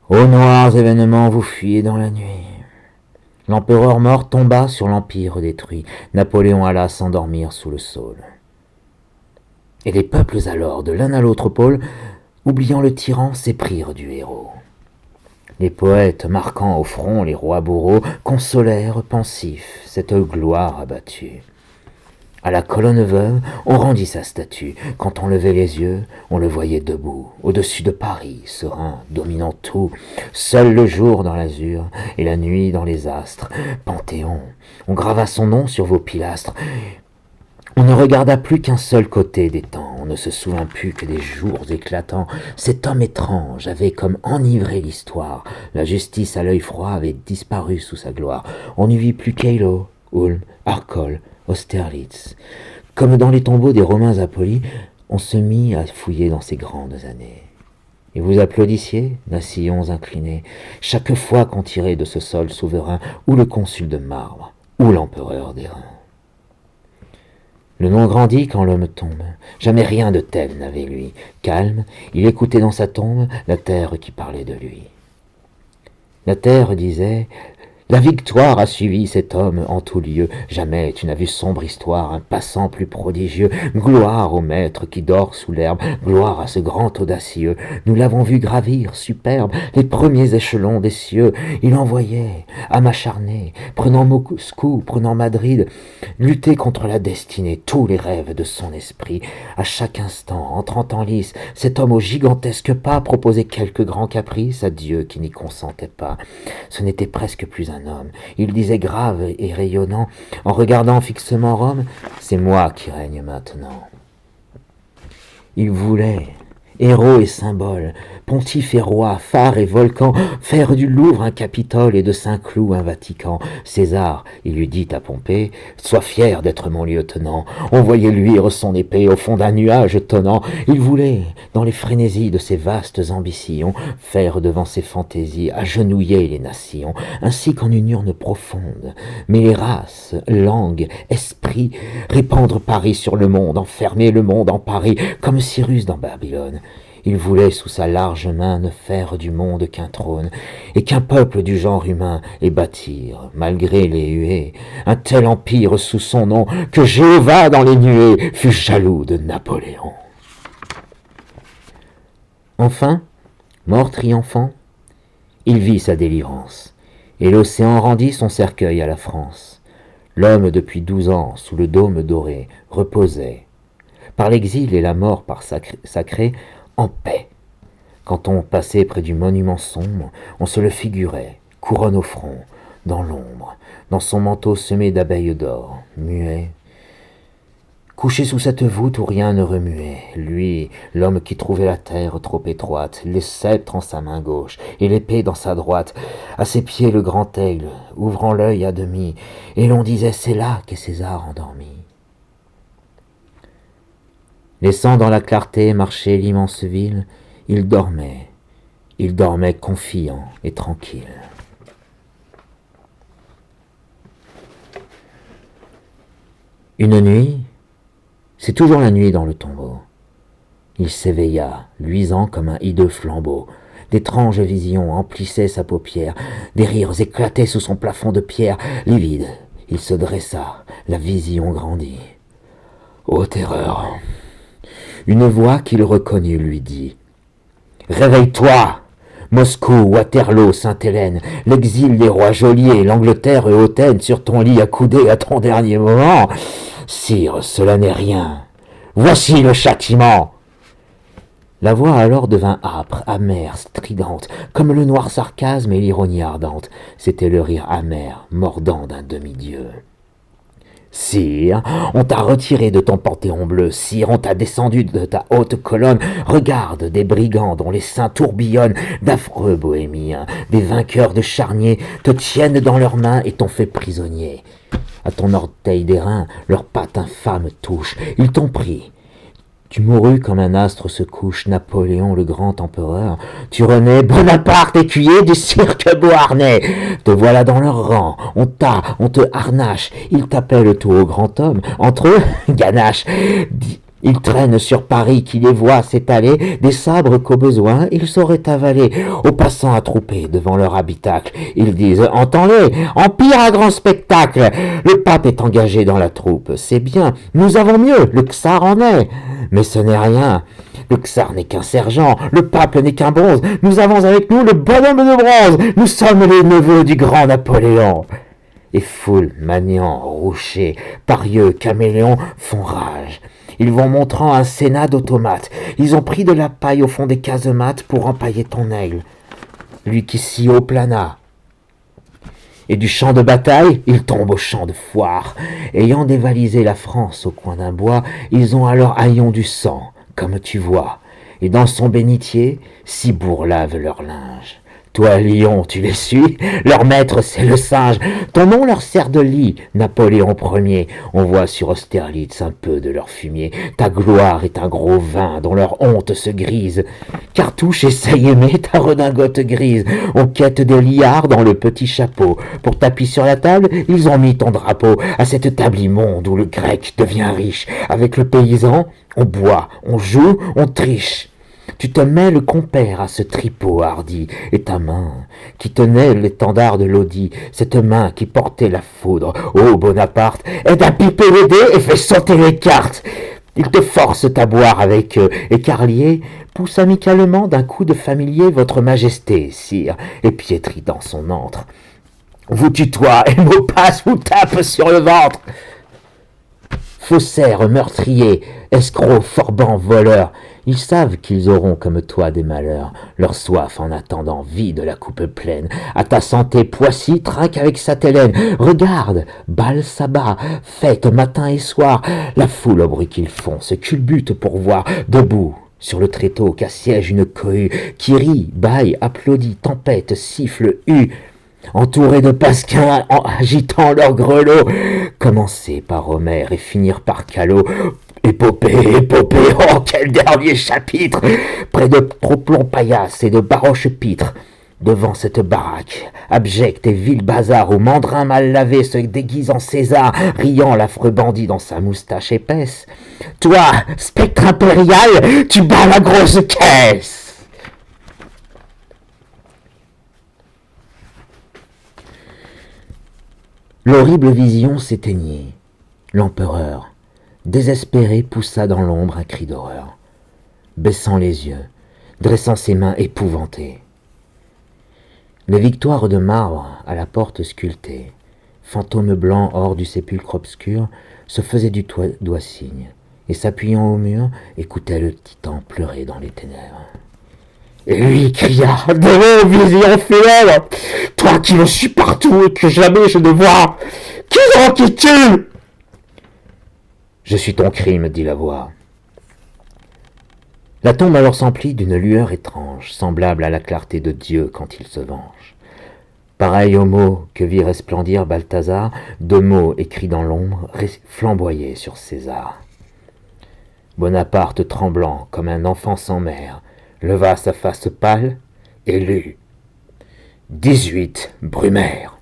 Aux noirs événements vous fuyez dans la nuit. L'empereur mort tomba sur l'empire détruit. Napoléon alla s'endormir sous le saule. Et les peuples alors, de l'un à l'autre pôle, oubliant le tyran, s'éprirent du héros. Les poètes, marquant au front les rois bourreaux, consolèrent pensifs cette gloire abattue. À la colonne veuve, on rendit sa statue. Quand on levait les yeux, on le voyait debout, au-dessus de Paris, serein, dominant tout. Seul le jour dans l'azur et la nuit dans les astres. Panthéon, on grava son nom sur vos pilastres. On ne regarda plus qu'un seul côté des temps, on ne se souvint plus que des jours éclatants. Cet homme étrange avait comme enivré l'histoire. La justice à l'œil froid avait disparu sous sa gloire. On n'y vit plus qu'Eylau, Ulm, Arcole, Austerlitz. Comme dans les tombeaux des Romains impolis, on se mit à fouiller dans ces grandes années. Et vous applaudissiez, nacillons inclinés, chaque fois qu'on tirait de ce sol souverain ou le consul de marbre, ou l'empereur d'airain. Le nom grandit quand l'homme tombe, jamais rien de tel n'avait lui. Calme, il écoutait dans sa tombe la terre qui parlait de lui. La terre disait: la victoire a suivi cet homme en tout lieu. Jamais tu n'as vu sombre histoire, un passant plus prodigieux. Gloire au maître qui dort sous l'herbe, gloire à ce grand audacieux. Nous l'avons vu gravir, superbe, les premiers échelons des cieux. Il envoyait, âme acharnée, prenant Moscou, prenant Madrid, lutter contre la destinée, tous les rêves de son esprit. À chaque instant, entrant en lice, cet homme au gigantesque pas proposait quelques grands caprices à Dieu qui n'y consentait pas. Ce n'était presque plus un homme. Il disait grave et rayonnant, en regardant fixement Rome: c'est moi qui règne maintenant. Il voulait, héros et symbole, pontife et roi, phare et volcan, faire du Louvre un Capitole et de Saint-Cloud un Vatican. César, il lui dit à Pompée: sois fier d'être mon lieutenant. On voyait luire son épée au fond d'un nuage tonnant. Il voulait, dans les frénésies de ses vastes ambitions, faire devant ses fantaisies agenouiller les nations, ainsi qu'en une urne profonde, mêler races, langues, esprits, répandre Paris sur le monde, enfermer le monde en Paris, comme Cyrus dans Babylone. Il voulait sous sa large main ne faire du monde qu'un trône, et qu'un peuple du genre humain, et bâtir, malgré les huées, un tel empire sous son nom, que Jéhovah dans les nuées fut jaloux de Napoléon. Enfin, mort triomphant, il vit sa délivrance, et l'océan rendit son cercueil à la France. L'homme depuis 12 ans, sous le dôme doré, reposait, par l'exil et la mort par sacré, en paix. Quand on passait près du monument sombre, on se le figurait, couronne au front, dans l'ombre, dans son manteau semé d'abeilles d'or, muet. Couché sous cette voûte où rien ne remuait, lui, l'homme qui trouvait la terre trop étroite, les sceptres en sa main gauche et l'épée dans sa droite, à ses pieds le grand aigle, ouvrant l'œil à demi, et l'on disait: c'est là qu'est César endormi. Laissant dans la clarté marcher l'immense ville, il dormait confiant et tranquille. Une nuit, c'est toujours la nuit dans le tombeau. Il s'éveilla, luisant comme un hideux flambeau. D'étranges visions emplissaient sa paupière, des rires éclataient sous son plafond de pierre. Livide, il se dressa, la vision grandit. Ô terreur! Une voix qu'il reconnut lui dit: réveille-toi! Moscou, Waterloo, Sainte-Hélène, l'exil des rois geôliers, l'Angleterre et hautaine sur ton lit accoudé à ton dernier moment. Sire, cela n'est rien. Voici le châtiment. La voix alors devint âpre, amère, stridente, comme le noir sarcasme et l'ironie ardente. C'était le rire amer, mordant d'un demi-dieu. Sire, on t'a retiré de ton panthéon bleu, sire, on t'a descendu de ta haute colonne. Regarde des brigands dont les seins tourbillonnent, d'affreux bohémiens, des vainqueurs de charniers, te tiennent dans leurs mains et t'ont fait prisonnier. À ton orteil d'airain, leurs pattes infâmes touchent, ils t'ont pris. Tu mourus comme un astre se couche, Napoléon le grand empereur. Tu renais, Bonaparte, écuyer du cirque Beauharnais. Te voilà dans leur rang, on te harnache. Ils t'appellent tout au grand homme, entre eux, ganache. Ils traînent sur Paris qui les voit s'étaler, des sabres qu'au besoin ils sauraient avaler. Aux passants attroupés devant leur habitacle, ils disent « Entends-les, empire à grand spectacle ! Le pape est engagé dans la troupe, c'est bien, nous avons mieux, le czar en est. Mais ce n'est rien, le czar n'est qu'un sergent, le pape n'est qu'un bronze, nous avons avec nous le bonhomme de bronze, nous sommes les neveux du grand Napoléon. » Et foule, maniants, rouchers, parieux, caméléons font rage. Ils vont montrant un sénat d'automates. Ils ont pris de la paille au fond des casemates pour empailler ton aigle, lui qui si haut plana. Et du champ de bataille, ils tombent au champ de foire. Ayant dévalisé la France au coin d'un bois, ils ont alors haillon du sang, comme tu vois. Et dans son bénitier, Cibourg lave leur linge. Toi, lion, tu les suis, leur maître, c'est le singe. Ton nom leur sert de lit, Napoléon Ier. On voit sur Austerlitz un peu de leur fumier. Ta gloire est un gros vin dont leur honte se grise. Cartouche, essaye aimer ta redingote grise. On quête des liards dans le petit chapeau. Pour tapis sur la table, ils ont mis ton drapeau. À cette table immonde où le grec devient riche. Avec le paysan, on boit, on joue, on triche. Tu te mets le compère à ce tripot hardi, et ta main, qui tenait l'étendard de Lodi, cette main qui portait la foudre, ô Bonaparte, aide à piper les dés et fait sauter les cartes. Ils te forcent à boire avec eux, et Carlier pousse amicalement d'un coup de familier votre majesté, sire, et piétrit dans son antre. Vous tutoie, et Maupassant vous tape sur le ventre. Faussaires, meurtriers, escrocs, forbans, voleurs, ils savent qu'ils auront comme toi des malheurs. Leur soif en attendant vide la coupe pleine. À ta santé, Poissy trinque avec sa Télène. Regarde, bal, sabbat, fête matin et soir. La foule au bruit qu'ils font se culbute pour voir. Debout, sur le tréteau qu'assiège une cohue, qui rit, bâille, applaudit, tempête, siffle, hue. Entourés de pasquins agitant leurs grelots, commencer par Homère et finir par Callot. Épopée, épopée, oh quel dernier chapitre! Près de trop-plomb paillasse et de baroches-pitres, devant cette baraque, abjecte et vil bazar où mandrin mal lavé se déguise en César, riant l'affreux bandit dans sa moustache épaisse. Toi, spectre impérial, tu bats la grosse caisse! L'horrible vision s'éteignit. L'empereur, désespéré, poussa dans l'ombre un cri d'horreur, baissant les yeux, dressant ses mains épouvantées. Les victoires de marbre à la porte sculptée, fantômes blancs hors du sépulcre obscur, se faisaient du doigt signe, et s'appuyant au mur, écoutaient le titan pleurer dans les ténèbres. Et lui cria, « Démon, vision funèbre, toi qui me suis partout et que jamais je ne vois, qui donc es-tu » ? Je suis ton crime, dit la voix. La tombe alors s'emplit d'une lueur étrange, semblable à la clarté de Dieu quand il se venge. Pareil aux mots que vit resplendir Balthazar, deux mots écrits dans l'ombre flamboyaient sur César. Bonaparte, tremblant comme un enfant sans mère, leva sa face pâle et lut 18 Brumaire.